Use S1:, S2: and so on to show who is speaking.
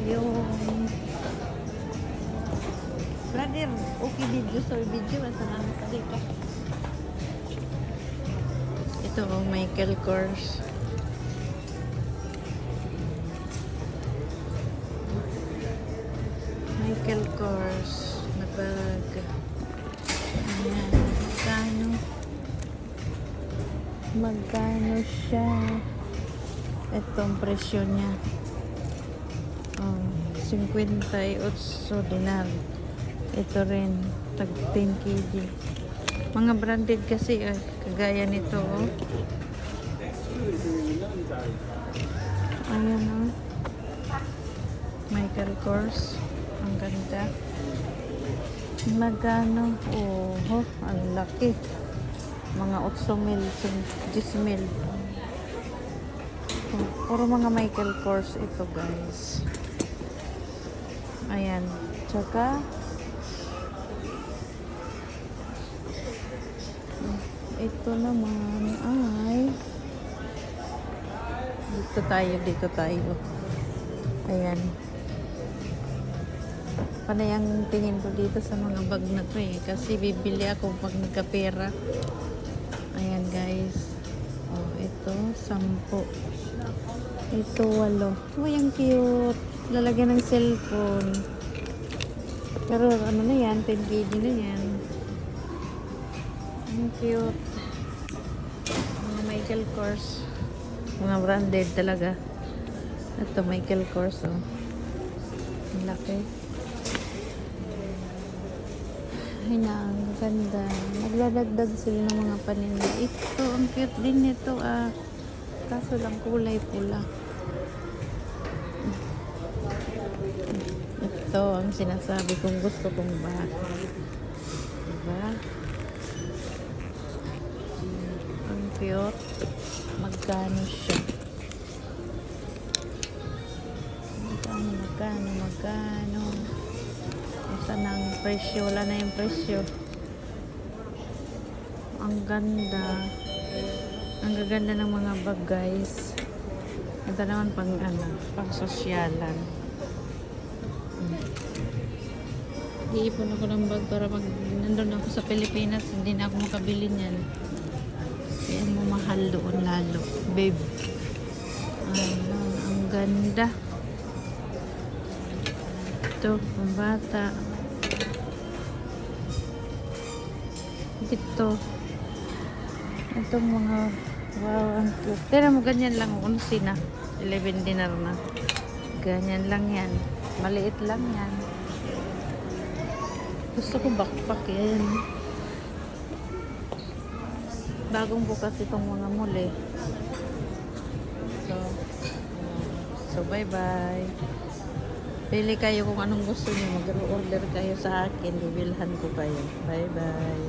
S1: yung brother, okay video so video asa na sa dito. Ito ang Michael Kors. Michael Kors na bag. Ayan, magkano siya? Itong presyo niya 58 dinar. Ito rin tag 10 kg. Mga branded kasi kagaya nito ayan Michael Kors, ang ganda. Magkano? Ang laki, mga 8,000 10,000. Puro mga Michael Kors ito guys. Ayan, tsaka ito naman ay dito tayo. Ayan, panay ang tingin ko dito sa mga bag na to kasi bibili ako pag nagkapera. Ayan guys, ito 10, ito 8. Ang cute, lalagyan ng cellphone. Pero ano na yan, 10 kg na yan. Ang cute. Mga Michael Kors, mga branded talaga. Ito Michael Kors ang laki. Ay na, ang ganda. Nagladagdag sila ng mga paninda. Ito, ang cute din nito kaso lang kulay pula. Ito ang sinasabi kong gusto kong bag. Diba? Ang cute. Magkano siya? Magkano? Saan ang presyo? Wala na yung presyo. Ang ganda. Ang gaganda ng mga bag guys. Ito naman pang sosyalan. Iipon ako ng bag para pag nandun ako sa Pilipinas, hindi na ako makabili niyan. Kaya mahal doon lalo. Babe. Ang ganda. Ito, pambata. Itong mga ang cute. Tira mo, ganyan lang. 11 na. 11 dinar na. Ganyan lang yan. Maliit lang yan. Gusto ko backpack yan. Bagong bukas itong mga mall So bye-bye. Pili kayo kung anong gusto niyo. Mag-order kayo sa akin. Bibilhan ko kayo. Bye-bye.